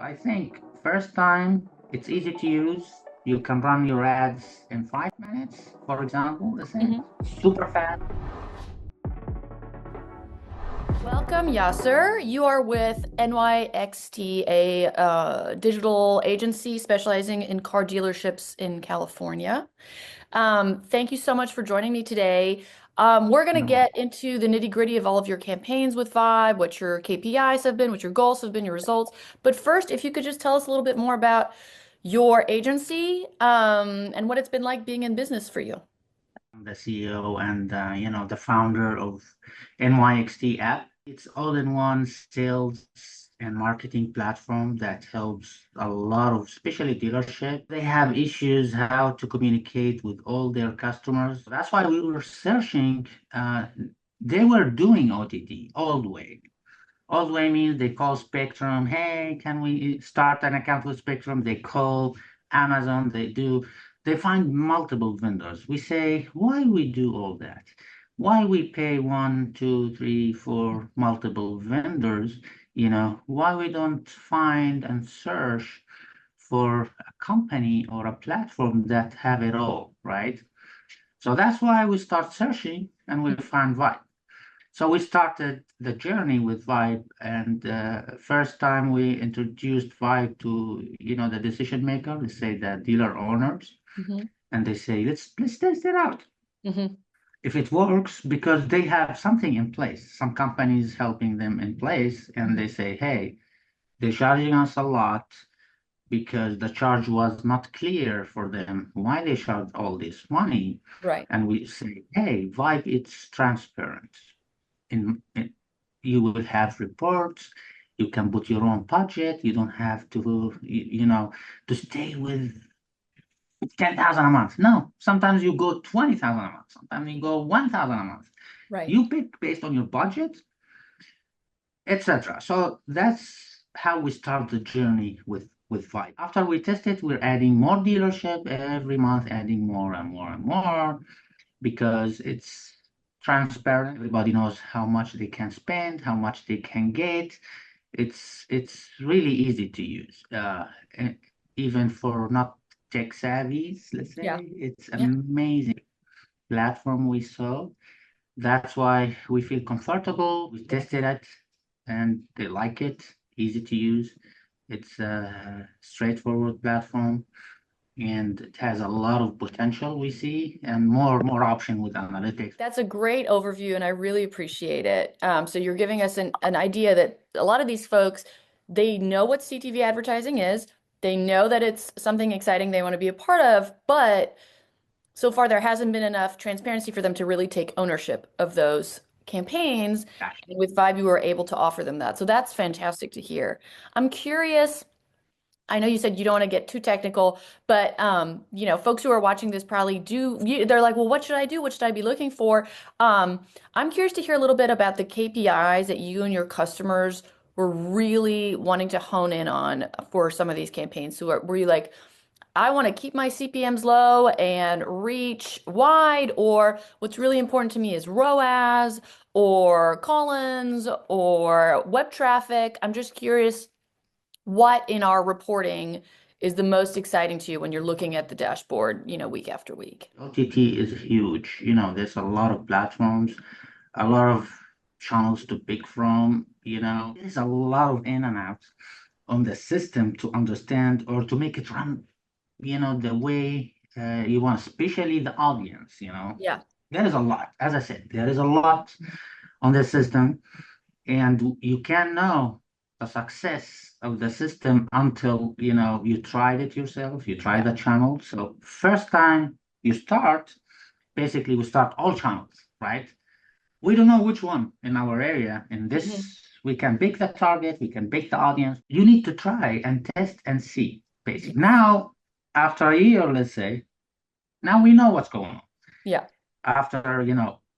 I think first time it's easy to use. You can run your ads in 5 minutes, for example, let's say. Super fast. Welcome, Yasser. You are with NYXT, a digital agency specializing in car dealerships in California. Thank you so much for joining me today. We're going to No. get into the nitty-gritty of all of your campaigns with Vibe, what your KPIs have been, what your goals have been, your results. But first, if you could just tell us a little bit more about your agency, and what it's been like being in business for you. I'm the CEO and the founder of NYXT app. It's all-in-one sales and marketing platform that helps a lot of, especially dealership. They have issues how to communicate with all their customers. That's why we were searching. They were doing OTT all the way. All the way means they call Spectrum, hey, can we start an account with Spectrum? They call Amazon, they find multiple vendors. We say, why we do all that? Why we pay one, two, three, four multiple vendors? Why we don't find and search for a company or a platform that have it all, right? So that's why we start searching and we find Vibe. So we started the journey with Vibe, and first time we introduced Vibe to the decision maker, let's say the dealer owners, Mm-hmm. and they say let's test it out. Mm-hmm. If it works, because they have something in place, some companies helping them in place, and they say, hey, they're charging us a lot because the charge was not clear for them why they charge all this money, Right. and we say, hey, Vibe, it's transparent. In you will have reports. You can put your own budget. You don't have to to stay with 10,000 a month. No, sometimes you go 20,000 a month. Sometimes you go 1,000 a month. Right. You pick based on your budget, etc. So that's how we start the journey with Vibe. After we test it, we're adding more dealership every month, adding more and more and more, because it's transparent. Everybody knows how much they can spend, how much they can get. It's really easy to use. And even for not tech savvies, let's Yeah. say, it's Yeah. amazing platform we saw. That's why we feel comfortable. We tested it and they like it, easy to use. It's a straightforward platform and it has a lot of potential we see and more option with analytics. That's a great overview, and I really appreciate it. So you're giving us an idea that a lot of these folks, they know what CTV advertising is. They know that it's something exciting they want to be a part of, but so far there hasn't been enough transparency for them to really take ownership of those campaigns. And with Vibe, you were able to offer them that. So that's fantastic to hear. I'm curious. I know you said you don't want to get too technical, but folks who are watching this probably they're like, well, what should I do? What should I be looking for? I'm curious to hear a little bit about the KPIs that you and your customers were really wanting to hone in on for some of these campaigns. So were you like, I want to keep my CPMs low and reach wide, or what's really important to me is ROAS or call-ins or web traffic? I'm just curious what in our reporting is the most exciting to you when you're looking at the dashboard, week after week? OTT is huge. There's a lot of platforms, a lot of channels to pick from. There's a lot of in and out on the system to understand or to make it run, the way you want, especially the audience. Yeah. There is a lot, as I said, there is a lot on the system, and you can know the success of the system until you tried it yourself, you try Yeah. the channel. So first time you start, basically we start all channels, right? We don't know which one in our area. In this, we can pick the target, we can pick the audience. You need to try and test and see, basically. Now, after a year, let's say, now we know what's going on. Yeah. After,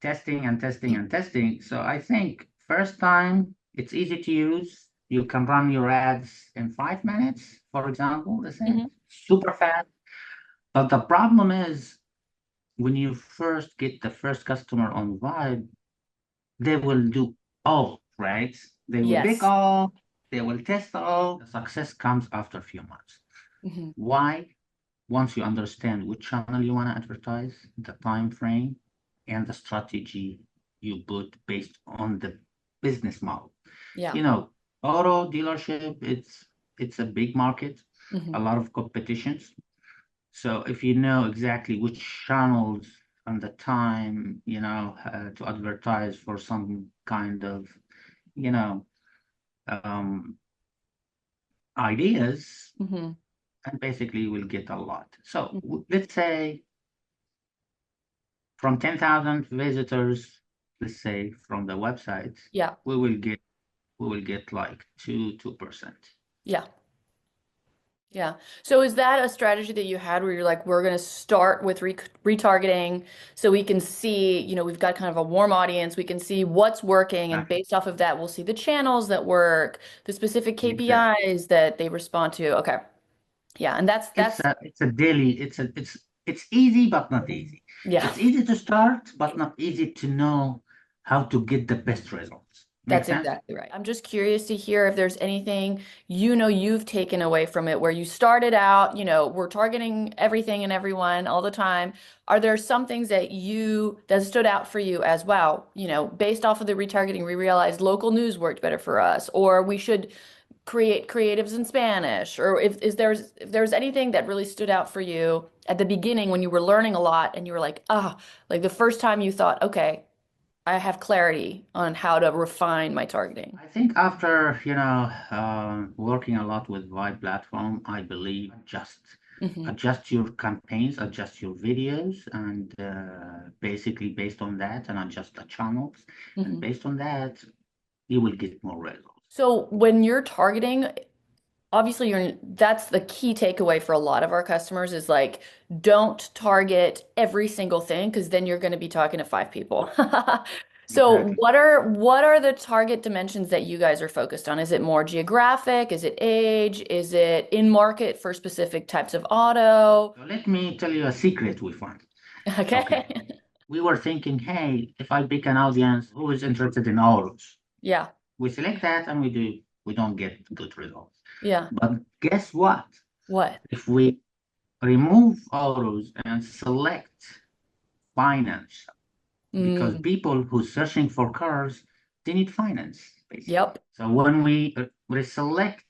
testing and testing and testing. So I think first time it's easy to use. You can run your ads in 5 minutes, for example, let's say, super fast. But the problem is when you first get the first customer on Vibe, they will do all, right? They will pick Yes. all, They will test all. The success comes after a few months. Hmm. Why? Once you understand which channel you want to advertise, the time frame, and the strategy you put based on the business model. Yeah. You know, auto dealership, it's a big market, Hmm. a lot of competitions. So if you know exactly which channels and the time, to advertise for some kind of, you know, um, ideas, Hmm. and basically we'll get a lot. So let's say from 10,000 visitors, let's say from the website, Yeah. we will get like 2%. Yeah. Yeah. So is that a strategy that you had where you're like, we're going to start with retargeting so we can see, we've got kind of a warm audience. We can see what's working. And Exactly. based off of that, we'll see the channels that work, the specific Exactly. KPIs that they respond to. Okay. Yeah. And that's, It's a daily, it's easy, but not easy. yeah. It's easy to start, but not easy to know how to get the best results. Make That's sense? exactly right. I'm just curious to hear if there's anything you've taken away from it where you started out, we're targeting everything and everyone all the time. Are there some things that stood out for you as well? Based off of the retargeting, we realized local news worked better for us, or we should create creatives in Spanish, or if there's anything that really stood out for you at the beginning when you were learning a lot and you were like, like the first time you thought, okay, I have clarity on how to refine my targeting. I think after, working a lot with Vibe platform, I believe Hmm. adjust your campaigns, adjust your videos, and basically based on that, and adjust the channels, and Hmm. based on that, you will get more results. So when you're targeting, obviously that's the key takeaway for a lot of our customers is like, don't target every single thing because then you're going to be talking to five people. So Exactly. what are the target dimensions that you guys are focused on? Is it more geographic? Is it age? Is it in market for specific types of auto? So let me tell you a secret we found. Okay. Okay. We were thinking, hey, if I pick an audience who is interested in autos, Yeah. we select that and we don't get good results. Yeah. But guess what? What? If we remove autos and select finance, because Mm, people who searching for cars, they need finance, basically. yep. So when we select,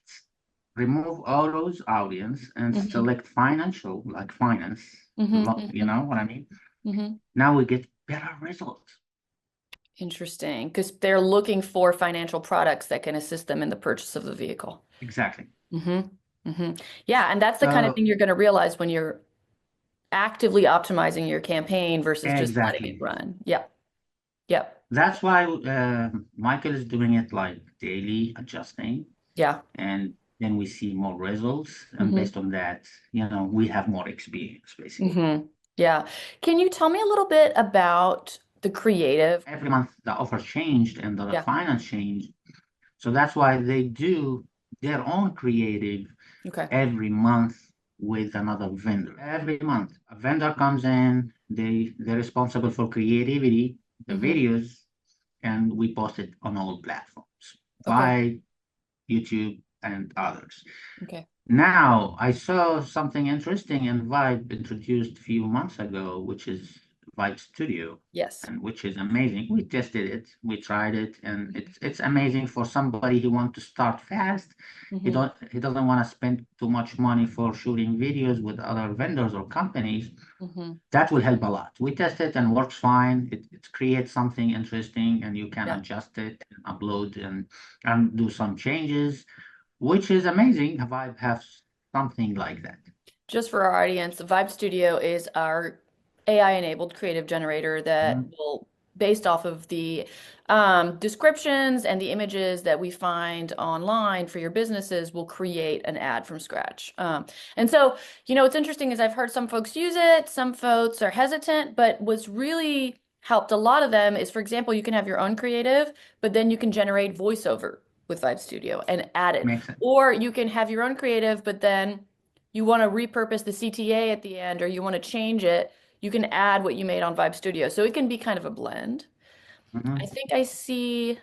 remove autos audience and Hmm. select financial, like finance, Hmm. you Hmm. know what I mean? Hmm. Now we get better results. Interesting, because they're looking for financial products that can assist them in the purchase of the vehicle. Exactly. Hmm. Hmm. Yeah, and that's the kind of So thing you're going to realize when you're actively optimizing your campaign versus just letting it exactly. run. Yep. Yep. That's why Michael is doing it like daily adjusting, Yeah. and then we see more results. And Hmm. based on that, we have more experience basically. Hmm. Yeah. Can you tell me a little bit about the creative? Every month the offer changed and the Yeah. finance changed. So that's why they do their own creative Okay. every month with another vendor. Every month a vendor comes in, they're responsible for creativity, the Hmm. videos, and we post it on all platforms. Okay. By YouTube, and others. Okay. Now, I saw something interesting and Vibe introduced a few months ago, which is Vibe Studio, Yes. and which is amazing. We tested it, we tried it, and it's amazing for somebody who wants to start fast. Hmm. He doesn't want to spend too much money for shooting videos with other vendors or companies. Hmm. That will help a lot. We test it and works fine. It creates something interesting, and you can Yeah. adjust it and upload and do some changes, which is amazing. Vibe has something like that. Just for our audience, Vibe Studio is our AI-enabled creative generator that Mhm. will, based off of the descriptions and the images that we find online for your businesses, will create an ad from scratch. And so, what's interesting is I've heard some folks use it, some folks are hesitant, but what's really helped a lot of them is, for example, you can have your own creative, but then you can generate voiceover with Vibe Studio and add it. Makes sense. Or you can have your own creative, but then you want to repurpose the CTA at the end or you want to change it, you can add what you made on Vibe Studio. So it can be kind of a blend. I Mhm. think I see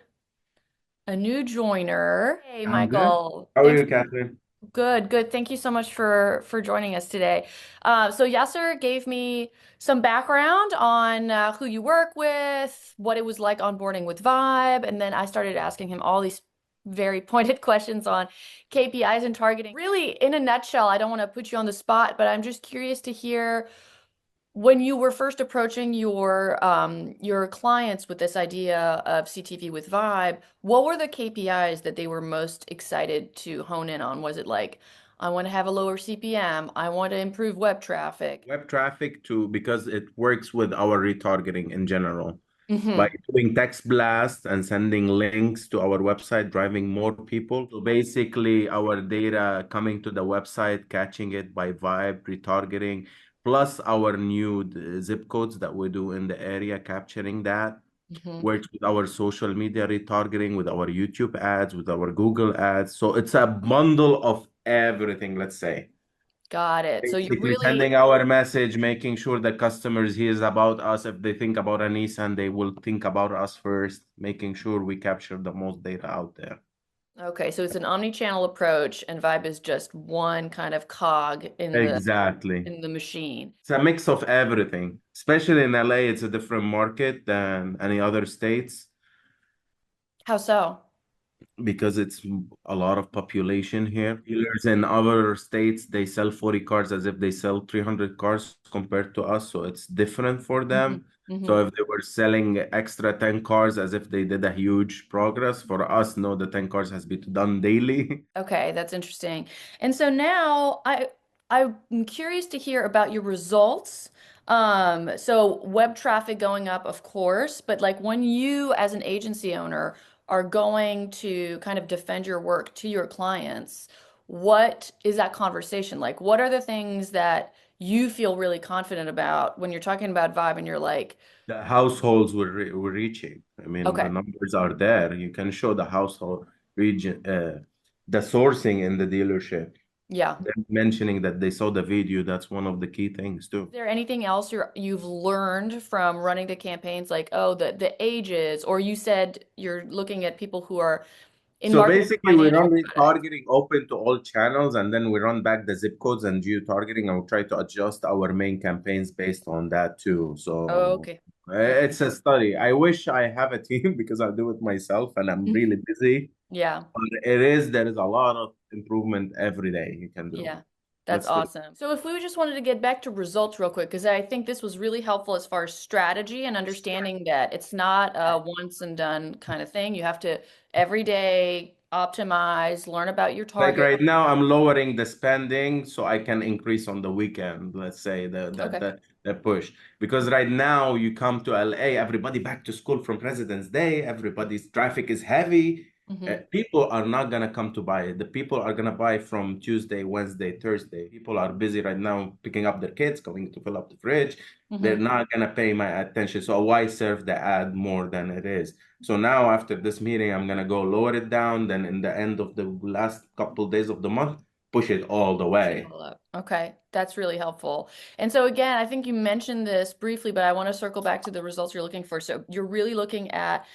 a new joiner. Hey, I'm good. Michael. How are Thanks. you, Catherine? Good, good. Thank you so much for joining us today. So Yasser gave me some background on who you work with, what it was like onboarding with Vibe, and then I started asking him all these very pointed questions on KPIs and targeting. Really, in a nutshell, I don't want to put you on the spot, but I'm just curious to hear when you were first approaching your clients with this idea of CTV with Vibe, what were the KPIs that they were most excited to hone in on? Was it like, I want to have a lower CPM, I want to improve web traffic? Web traffic to because it works with our retargeting in general. By Mm-hmm. doing text blast and sending links to our website, driving more people. So basically, our data coming to the website, catching it by vibe, retargeting, plus our new zip codes that we do in the area, capturing that. Mm-hmm. Works with our social media retargeting, with our YouTube ads, with our Google ads. So it's a bundle of everything, let's say. Got it. So you're Basically, really, sending our message, making sure that customers hears about us. If they think about a Nissan, they will think about us first, making sure we capture the most data out there. okay, so it's an omni-channel approach and Vibe is just one kind of cog Exactly. in the machine. It's a mix of everything. Especially in LA, it's a different market than any other states How so? because it's a lot of population here. Dealers in other states, they sell 40 cars as if they sell 300 cars compared to us. So it's different for Mm-hmm. them. Mm-hmm. So if they were selling extra 10 cars as if they did a huge progress, for us, no, the 10 cars has been done daily. Okay, that's interesting. And so now I'm curious to hear about your results. So web traffic going up, of course, but like when you as an agency owner are going to kind of defend your work to your clients, what is that conversation like? What are the things that you feel really confident about when you're talking about Vibe and you're like, The households we're reaching. I mean, the okay, numbers are there. You can show the household region, the sourcing in the dealership. yeah. Them mentioning that they saw the video, that's one of the key things too. There anything else you've learned from running the campaigns, like, oh, the ages, or you said you're looking at people who are in So market basically, we financial run credit. retargeting open to all channels, and then we run back the zip codes and geo-targeting, and we try to adjust our main campaigns based on that too. Oh, So okay. Okay. it's a study. I wish I have a team because I do it myself, and I'm really busy. Yeah. But there is a lot of improvement every day you can do. Yeah. That's Let's put it. awesome. So if we just wanted to get back to results real quick, because I think this was really helpful as far as strategy and understanding that it's not a once and done kind of thing. You have to every day optimize, learn about your Like target. right now, I'm lowering the spending so I can increase on the weekend, let's say Okay. the push. Because right now you come to LA, everybody back to school from President's Day, everybody's traffic is heavy. Hmm. People are not gonna come to buy. The people are gonna buy from Tuesday, Wednesday, Thursday. People are busy right now picking up their kids, going to fill up the fridge. They're Hmm. not gonna pay my attention. So why serve the ad more than it is? So now after this meeting, I'm gonna go lower it down. Then in the end of the last couple days of the month, push it all the Push it way. all up. Okay, that's really helpful. And so again, I think you mentioned this briefly, but I want to circle back to the results you're looking for. So you're really looking at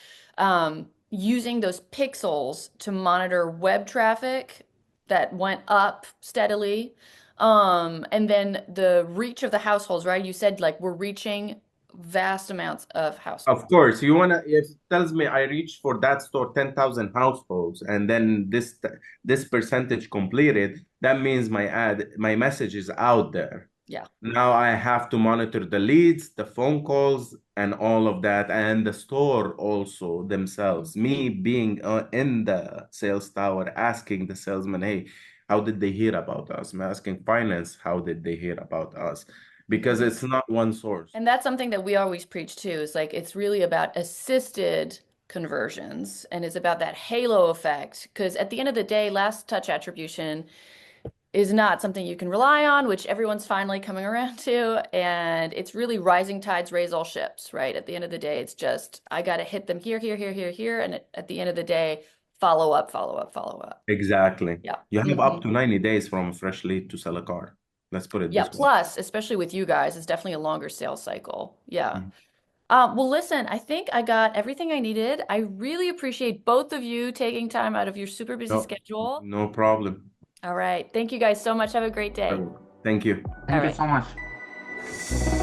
using those pixels to monitor web traffic that went up steadily. And then the reach of the households, right? You said like we're reaching vast amounts of households. Of course, you wanna if it tells me I reached for that store 10,000 households and then this percentage completed, that means my message is out there. Yeah. Now I have to monitor the leads, the phone calls, and all of that, and the store also themselves. Me being in the sales tower, asking the salesman, "Hey, how did they hear about us?" I'm asking finance, "How did they hear about us?" Because it's not one source. And that's something that we always preach too, is like it's really about assisted conversions and it's about that halo effect. Because at the end of the day, last touch attribution is not something you can rely on, which everyone's finally coming around to. And it's really rising tides raise all ships, right? At the end of the day, it's just I got to hit them here, here, here, here, here. And at the end of the day, follow up, follow up, follow up. Exactly. Yeah. You have Hmm. up to 90 days from a fresh lead to sell a car. Let's put it Yeah. this way. Plus, especially with you guys, it's definitely a longer sales cycle. Yeah. Mhm. Well, listen, I think I got everything I needed. I really appreciate both of you taking time out of your super busy No, schedule. no problem. All right. Thank you guys so much. Have a great day. Thank you. All Thank you right. so much.